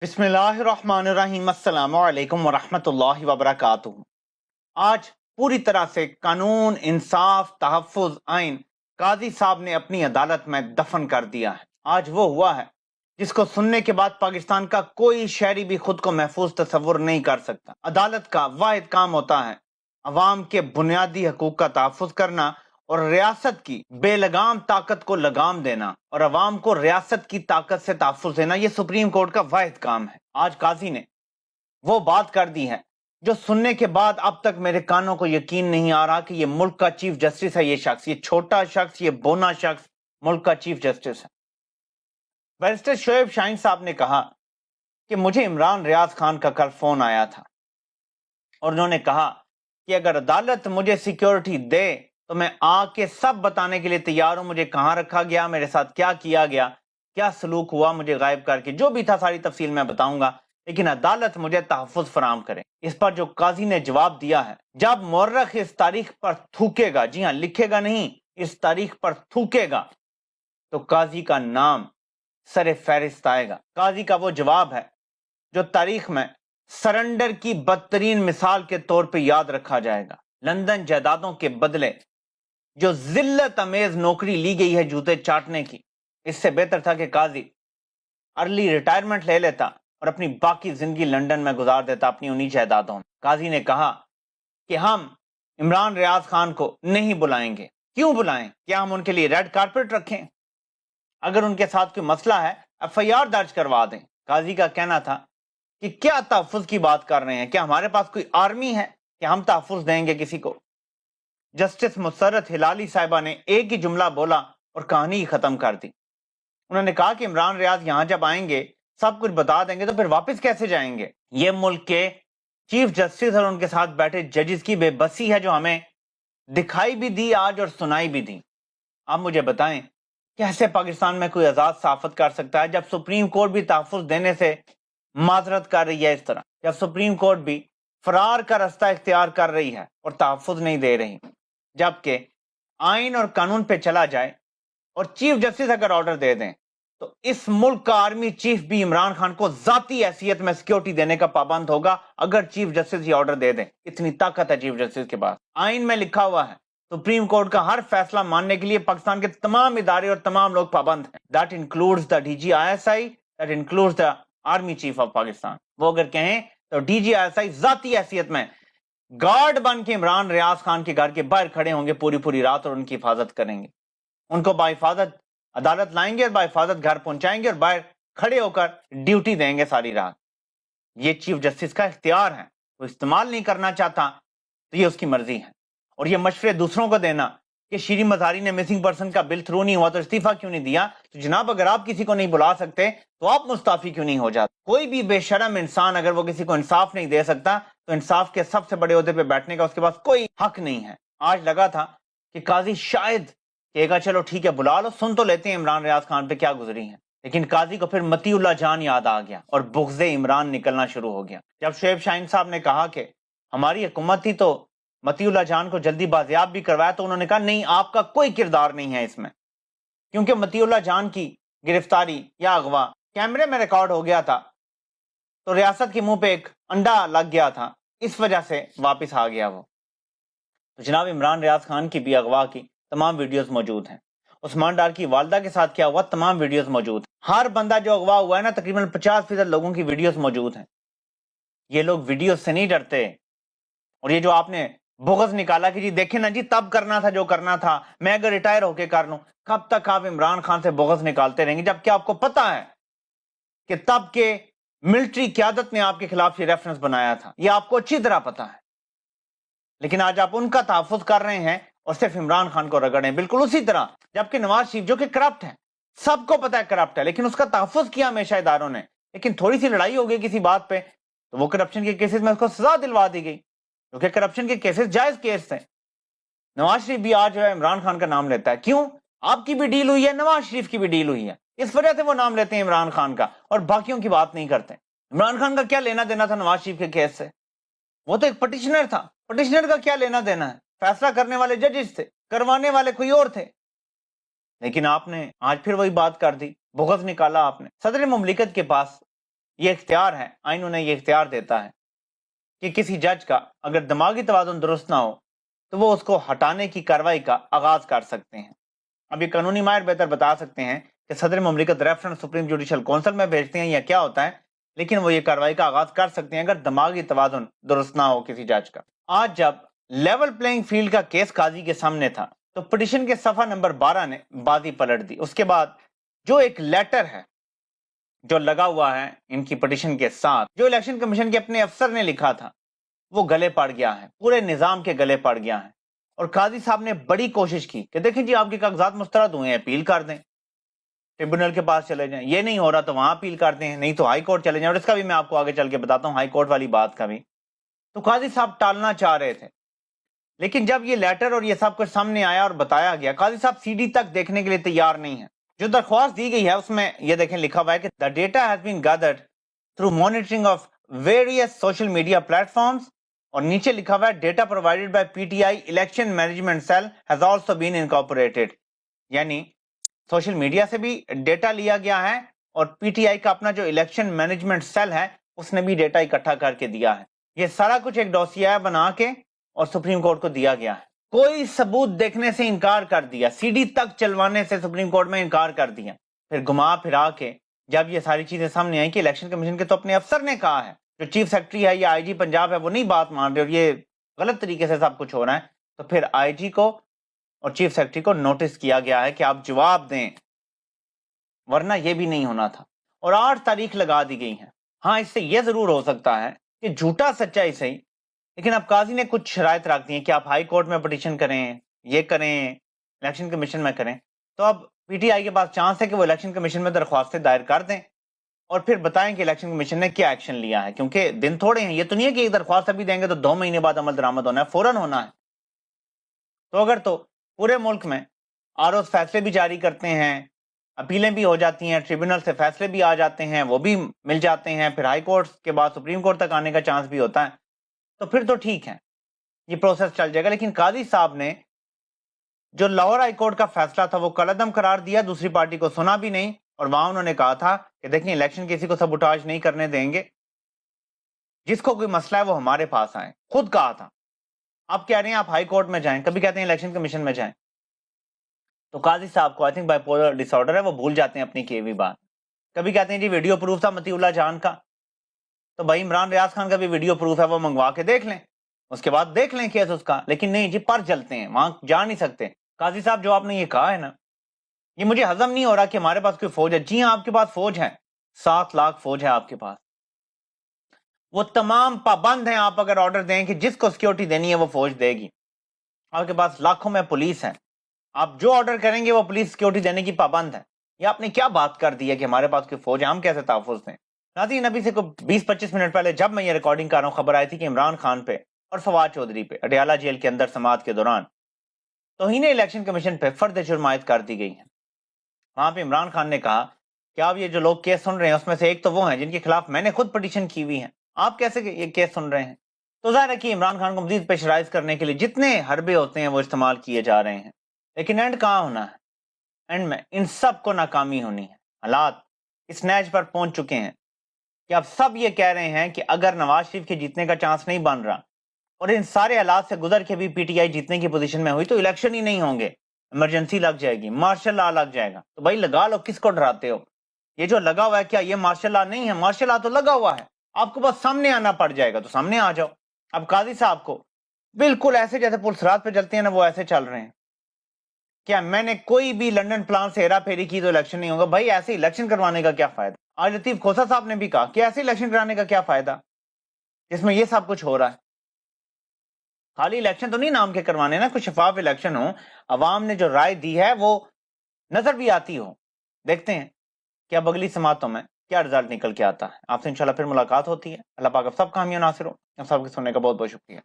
بسم اللہ الرحمن الرحیم السلام علیکم ورحمۃ اللہ وبرکاتہ۔ آج پوری طرح سے قانون، انصاف، تحفظ، آئین قاضی صاحب نے اپنی عدالت میں دفن کر دیا ہے۔ آج وہ ہوا ہے جس کو سننے کے بعد پاکستان کا کوئی شہری بھی خود کو محفوظ تصور نہیں کر سکتا۔ عدالت کا واحد کام ہوتا ہے عوام کے بنیادی حقوق کا تحفظ کرنا اور ریاست کی بے لگام طاقت کو لگام دینا اور عوام کو ریاست کی طاقت سے تحفظ دینا، یہ سپریم کورٹ کا واحد کام ہے۔ آج قاضی نے وہ بات کر دی ہے جو سننے کے بعد اب تک میرے کانوں کو یقین نہیں آ رہا کہ یہ ملک کا چیف جسٹس ہے۔ یہ شخص، یہ چھوٹا شخص، یہ بونا شخص ملک کا چیف جسٹس ہے۔ بیرسٹر شعیب شاہین صاحب نے کہا کہ مجھے عمران ریاض خان کا کل فون آیا تھا اور انہوں نے کہا کہ اگر عدالت مجھے سیکیورٹی دے تو میں آ کے سب بتانے کے لیے تیار ہوں، مجھے کہاں رکھا گیا، میرے ساتھ کیا کیا گیا، کیا سلوک ہوا، مجھے غائب کر کے جو بھی تھا ساری تفصیل میں بتاؤں گا، لیکن عدالت مجھے تحفظ فراہم کرے۔ اس پر جو قاضی نے جواب دیا ہے، جب مورخ اس تاریخ پر تھوکے گا، جی ہاں لکھے گا نہیں، اس تاریخ پر تھوکے گا، تو قاضی کا نام سر فہرست آئے گا۔ قاضی کا وہ جواب ہے جو تاریخ میں سرنڈر کی بدترین مثال کے طور پہ یاد رکھا جائے گا۔ لندن جائیدادوں کے بدلے جو ذلت امیز نوکری لی گئی ہے جوتے چاٹنے کی، اس سے بہتر تھا کہ قاضی ارلی ریٹائرمنٹ لے لیتا اور اپنی باقی زندگی لندن میں گزار دیتا اپنی انہی جائیدادوں میں۔ قاضی نے کہا کہ ہم عمران ریاض خان کو نہیں بلائیں گے۔ کیوں بلائیں؟ کیا ہم ان کے لیے ریڈ کارپٹ رکھیں؟ اگر ان کے ساتھ کوئی مسئلہ ہے ایف آئی آر درج کروا دیں۔ قاضی کا کہنا تھا کہ کیا تحفظ کی بات کر رہے ہیں؟ کیا ہمارے پاس کوئی آرمی ہے کہ ہم تحفظ دیں گے کسی کو؟ جسٹس مسرت ہلالی صاحبہ نے ایک ہی جملہ بولا اور کہانی ہی ختم کر دی۔ انہوں نے کہا کہ عمران ریاض یہاں جب آئیں گے سب کچھ بتا دیں گے تو پھر واپس کیسے جائیں گے؟ یہ ملک کے چیف جسٹس اور ان کے ساتھ بیٹھے ججز کی بے بسی ہے جو ہمیں دکھائی بھی دی آج اور سنائی بھی دی۔ اب مجھے بتائیں کیسے پاکستان میں کوئی آزاد صحافت کر سکتا ہے جب سپریم کورٹ بھی تحفظ دینے سے معذرت کر رہی ہے، اس طرح جب سپریم کورٹ بھی فرار کا راستہ اختیار کر رہی ہے اور تحفظ نہیں دے رہی، جبکہ آئین اور قانون پہ چلا جائے اور چیف جسٹس اگر آرڈر دے دیں تو اس ملک کا آرمی چیف بھی عمران خان کو ذاتی حیثیت میں سیکیورٹی دینے کا پابند ہوگا اگر چیف جسٹس یہ آرڈر دے دیں۔ اتنی طاقت ہے چیف جسٹس کے پاس۔ آئین میں لکھا ہوا ہے سپریم کورٹ کا ہر فیصلہ ماننے کے لیے پاکستان کے تمام ادارے اور تمام لوگ پابند ہیں۔ That includes the D G I S I, that includes the army chief of Pakistan. وہ اگر کہیں تو ڈی جی آئی ایس آئی ذاتی حیثیت میں گارڈ بن کے عمران ریاض خان کے گھر کے باہر کھڑے ہوں گے پوری رات اور ان کی حفاظت کریں گے، ان کو بحفاظت عدالت لائیں گے اور بحفاظت گھر پہنچائیں گے اور باہر کھڑے ہو کر ڈیوٹی دیں گے ساری رات۔ یہ چیف جسٹس کا اختیار ہے، وہ استعمال نہیں کرنا چاہتا تو یہ اس کی مرضی ہے۔ اور یہ مشورے دوسروں کو دینا کہ شیریں مظہری نے مسنگ پرسن کا بل تھرو نہیں ہوا تو استعفیٰ کیوں نہیں دیا، تو جناب اگر آپ کسی کو نہیں بلا سکتے تو آپ مستعفی کیوں نہیں ہو جاتے؟ کوئی بھی بے شرم انسان اگر وہ کسی کو انصاف نہیں دے سکتا تو انصاف کے سب سے بڑے عہدے پہ بیٹھنے کا اس کے پاس کوئی حق نہیں ہے۔ آج لگا تھا کہ قاضی شاید کہے گا چلو ٹھیک ہے بلا لو، سن تو لیتے ہیں عمران ریاض خان پہ کیا گزری ہیں، لیکن قاضی کو پھر متی اللہ جان یاد آ گیا اور بغض عمران نکلنا شروع ہو گیا۔ جب شعیب شاہین صاحب نے کہا کہ ہماری حکومت تھی تو متی اللہ جان کو جلدی بازیاب بھی کروایا، تو انہوں نے کہا نہیں، آپ کا کوئی کردار نہیں ہے اس میں، کیونکہ متی اللہ جان کی گرفتاری یا اغوا کیمرے میں ریکارڈ ہو گیا تھا تو ریاست کے منہ پہ ایک انڈا لگ گیا تھا، اس وجہ سے واپس آ گیا وہ۔ تو جناب عمران ریاض خان کی بھی اغوا کی تمام ویڈیوز موجود ہیں، عثمان ڈار کی والدہ کے ساتھ کیا ہوا تمام ویڈیوز موجود ہیں، ہر بندہ جو اغوا ہوا ہے نا تقریباً 50% لوگوں کی ویڈیوز موجود ہیں۔ یہ لوگ ویڈیوز سے نہیں ڈرتے، اور یہ جو آپ نے بغض نکالا کہ جی دیکھیں نا جی تب کرنا تھا جو کرنا تھا، میں اگر ریٹائر ہو کے کر لوں، کب تک آپ عمران خان سے بغض نکالتے رہیں گے جبکہ آپ کو پتا ہے کہ تب کے ملٹری قیادت نے آپ کے خلاف یہ ریفرنس بنایا تھا، یہ آپ کو اچھی طرح پتا ہے، لیکن آج آپ ان کا تحفظ کر رہے ہیں اور صرف عمران خان کو رگڑ ہیں بالکل اسی طرح، جبکہ نواز شریف جو کہ کرپٹ ہے، سب کو پتا ہے کرپٹ ہے، لیکن اس کا تحفظ کیا ہمیشہ اداروں نے، لیکن تھوڑی سی لڑائی ہو گئی کسی بات پہ تو وہ کرپشن کے کیسز میں اس کو سزا دلوا دی گئی، کیونکہ کرپشن کے کیسز جائز کیس تھے۔ نواز شریف بھی آج جو ہے عمران خان کا نام لیتا ہے، کیوں؟ آپ کی بھی ڈیل ہوئی ہے، نواز شریف کی بھی ڈیل ہوئی ہے، اس وجہ سے وہ نام لیتے ہیں عمران خان کا اور باقیوں کی بات نہیں کرتے۔ عمران خان کا کیا لینا دینا تھا نواز شریف کے کیس سے؟ وہ تو ایک پٹیشنر تھا، پٹیشنر کا کیا لینا دینا ہے؟ فیصلہ کرنے والے ججز تھے، کروانے والے کوئی اور تھے، لیکن آپ نے آج پھر وہی بات کر دی، بغض نکالا آپ نے۔ صدر مملکت کے پاس یہ اختیار ہے، آئین انہیں یہ اختیار دیتا ہے کہ کسی جج کا اگر دماغی توازن درست نہ ہو تو وہ اس کو ہٹانے کی کارروائی کا آغاز کر سکتے ہیں۔ اب یہ قانونی ماہر بہتر بتا سکتے ہیں کہ صدر مملکت ریفرنس سپریم جوڈیشل کونسل میں بھیجتے ہیں یا کیا ہوتا ہے، لیکن وہ یہ کارروائی کا آغاز کر سکتے ہیں اگر دماغی توازن درست نہ ہو کسی جج کا۔ آج جب لیول پلینگ فیلڈ کا کیس قاضی کے سامنے تھا تو پٹیشن کے صفحہ نمبر 12 نے بازی پلٹ دی۔ اس کے بعد جو ایک لیٹر ہے جو لگا ہوا ہے ان کی پٹیشن کے ساتھ، جو الیکشن کمیشن کے اپنے افسر نے لکھا تھا، وہ گلے پڑ گیا ہے، پورے نظام کے گلے پڑ گیا ہے۔ اور قاضی صاحب نے بڑی کوشش کی کہ دیکھیں جی آپ کے کاغذات مسترد ہوئے ہیں، اپیل کر دیں، ٹریبونل کے پاس چلے جائیں، یہ نہیں ہو رہا تو وہاں اپیل کرتے ہیں، نہیں تو ہائی کورٹ چلے جائیں، اور اس کا بھی میں آپ کو آگے چل کے بتاتا ہوں، ہائی کورٹ والی بات کا بھی۔ تو قاضی صاحب ٹالنا چاہ رہے تھے، لیکن جب یہ لیٹر اور یہ سب کچھ سامنے آیا اور بتایا گیا، قاضی صاحب سی ڈی تک دیکھنے کے لیے تیار نہیں ہے۔ جو درخواست دی گئی ہے اس میں یہ دیکھیں لکھا ہوا ہے کہ the data has been gathered through monitoring of various social media platforms، اور نیچے لکھا ہوا ہے data provided by PTI election management cell has also been incorporated، یعنی سوشل میڈیا سے بھی ڈیٹا لیا گیا ہے اور پی ٹی آئی کا اپنا جو الیکشن مینجمنٹ سیل ہے اس نے بھی ڈیٹا اکٹھا کر کے دیا ہے۔ یہ سارا کچھ ایک ڈوسیا بنا کے اور سپریم کورٹ کو دیا گیا ہے۔ کوئی ثبوت دیکھنے سے انکار کر دیا، سی ڈی تک چلوانے سے سپریم کورٹ میں انکار کر دیا۔ پھر گھما پھرا کے جب یہ ساری چیزیں سامنے آئیں کہ الیکشن کمیشن کے تو اپنے افسر نے کہا ہے، جو چیف سیکرٹری ہے یا آئی جی پنجاب ہے وہ نہیں بات مان رہے اور یہ غلط طریقے سے سب کچھ ہو رہا ہے، تو پھر آئی جی کو اور چیف سیکرٹری کو نوٹس کیا گیا ہے کہ آپ جواب دیں، ورنہ یہ بھی نہیں ہونا تھا۔ اور 8 تاریخ لگا دی گئی ہے۔ ہاں اس سے یہ ضرور ہو سکتا ہے کہ جھوٹا سچا ہی صحیح، لیکن اب قاضی نے کچھ شرائط رکھ دی ہیں کہ آپ ہائی کورٹ میں پٹیشن کریں، یہ کریں، الیکشن کمیشن میں کریں۔ تو اب پی ٹی آئی کے پاس چانس ہے کہ وہ الیکشن کمیشن میں درخواستیں دائر کر دیں اور پھر بتائیں کہ الیکشن کمیشن نے کیا ایکشن لیا ہے، کیونکہ دن تھوڑے ہیں، یہ تو نہیں ہے کہ ایک درخواست ابھی دیں گے تو 2 مہینے بعد عمل درآمد ہونا ہے، فوراً ہونا ہے۔ تو اگر تو پورے ملک میں آر اوز فیصلے بھی جاری کرتے ہیں، اپیلیں بھی ہو جاتی ہیں، ٹریبونل سے فیصلے بھی آ جاتے ہیں، وہ بھی مل جاتے ہیں، پھر ہائی کورٹ کے بعد سپریم کورٹ تک آنے کا چانس بھی ہوتا ہے، تو پھر تو ٹھیک ہے، یہ پروسیس چل جائے گا۔ لیکن قاضی صاحب نے جو لاہور ہائی کورٹ کا فیصلہ تھا وہ کالعدم قرار دیا، دوسری پارٹی کو سنا بھی نہیں، اور وہاں انہوں نے کہا تھا کہ دیکھیں الیکشن کسی کو سبوٹاج نہیں کرنے دیں گے، جس کو کوئی مسئلہ ہے وہ ہمارے پاس آئیں، خود کہا تھا۔ آپ کہہ رہے ہیں آپ ہائی کورٹ میں جائیں، کبھی کہتے ہیں الیکشن کمیشن میں جائیں، تو قاضی صاحب کو I think bipolar disorder ہے، وہ بھول جاتے ہیں اپنی کی ہوئی بات۔ کبھی کہتے ہیں جی ویڈیو پروف تھا مطیع اللہ جان کا، تو بھائی عمران ریاض خان کا بھی ویڈیو پروف ہے، وہ منگوا کے دیکھ لیں، اس کے بعد دیکھ لیں کیس اس کا۔ لیکن نہیں جی، پر جلتے ہیں، وہاں جا نہیں سکتے۔ قاضی صاحب جو آپ نے یہ کہا ہے نا، یہ مجھے ہضم نہیں ہو رہا کہ ہمارے پاس کوئی فوج ہے۔ جی ہاں آپ کے پاس فوج ہے، 7 لاکھ فوج ہے آپ کے پاس، وہ تمام پابند ہیں، آپ اگر آرڈر دیں کہ جس کو سیکیورٹی دینی ہے وہ فوج دے گی۔ آپ کے پاس لاکھوں میں پولیس ہے، آپ جو آرڈر کریں گے وہ پولیس سیکیورٹی دینے کی پابند ہے۔ یہ آپ نے کیا بات کر دی ہے کہ ہمارے پاس کوئی فوج ہے، ہم کیسے تحفظ دیں؟ ناظرین ابھی سے کوئی 20-25 منٹ پہلے جب میں یہ ریکارڈنگ کر رہا ہوں، خبر آئی تھی کہ عمران خان پہ اور فواد چودھری پہ اڈیالہ جیل کے اندر سماعت کے دوران توہین الیکشن کمیشن پہ فرد جرم عائد کر دی گئی ہے۔ وہاں پہ عمران خان نے کہا کہ آپ یہ جو لوگ کیس سن رہے ہیں اس میں سے ایک تو وہ ہیں جن کے خلاف میں نے خود پٹیشن کی ہوئی ہے، آپ کیسے یہ کیس سن رہے ہیں؟ تو ظاہر ہے کہ عمران خان کو مزید پیشرائز کرنے کے لیے جتنے حربے ہوتے ہیں وہ استعمال کیے جا رہے ہیں، لیکن اینڈ کہاں ہونا ہے؟ اینڈ میں ان سب کو ناکامی ہونی ہے۔ حالات اس نیچ پر پہنچ چکے ہیں کہ اب سب یہ کہہ رہے ہیں کہ اگر نواز شریف کے جیتنے کا چانس نہیں بن رہا اور ان سارے حالات سے گزر کے بھی پی ٹی آئی جیتنے کی پوزیشن میں ہوئی تو الیکشن ہی نہیں ہوں گے، ایمرجنسی لگ جائے گی، مارشل لا لگ جائے گا۔ تو بھائی لگا لو، کس کو ڈراتے ہو؟ یہ جو لگا ہوا ہے کیا یہ مارشل لا نہیں ہے؟ مارشل لا تو لگا ہوا ہے، آپ کو بس سامنے آنا پڑ جائے گا، تو سامنے آ جاؤ۔ اب قاضی صاحب کو بالکل ایسے جیسے پولیس رات پہ چلتے ہیں نا، وہ ایسے چل رہے ہیں۔ کیا میں نے کوئی بھی لنڈن پلان سے ہیرا پھیری کی تو الیکشن نہیں ہوگا؟ بھائی ایسے الیکشن کروانے کا کیا فائدہ؟ آج لطیف کھوسا صاحب نے بھی کہا کہ ایسے الیکشن کرانے کا کیا فائدہ جس میں یہ سب کچھ ہو رہا ہے؟ خالی الیکشن تو نہیں نام کے کروانے نا، کچھ شفاف الیکشن ہو، عوام نے جو رائے دی ہے وہ نظر بھی آتی ہو۔ دیکھتے ہیں کہ اب اگلی سماعتوں میں کیا رزلٹ نکل کے آتا ہے۔ آپ سے انشاءاللہ پھر ملاقات ہوتی ہے۔ اللہ پاک آپ سب کا حامی و ناصر ہو۔ آپ سب کے سننے کا بہت بہت شکریہ۔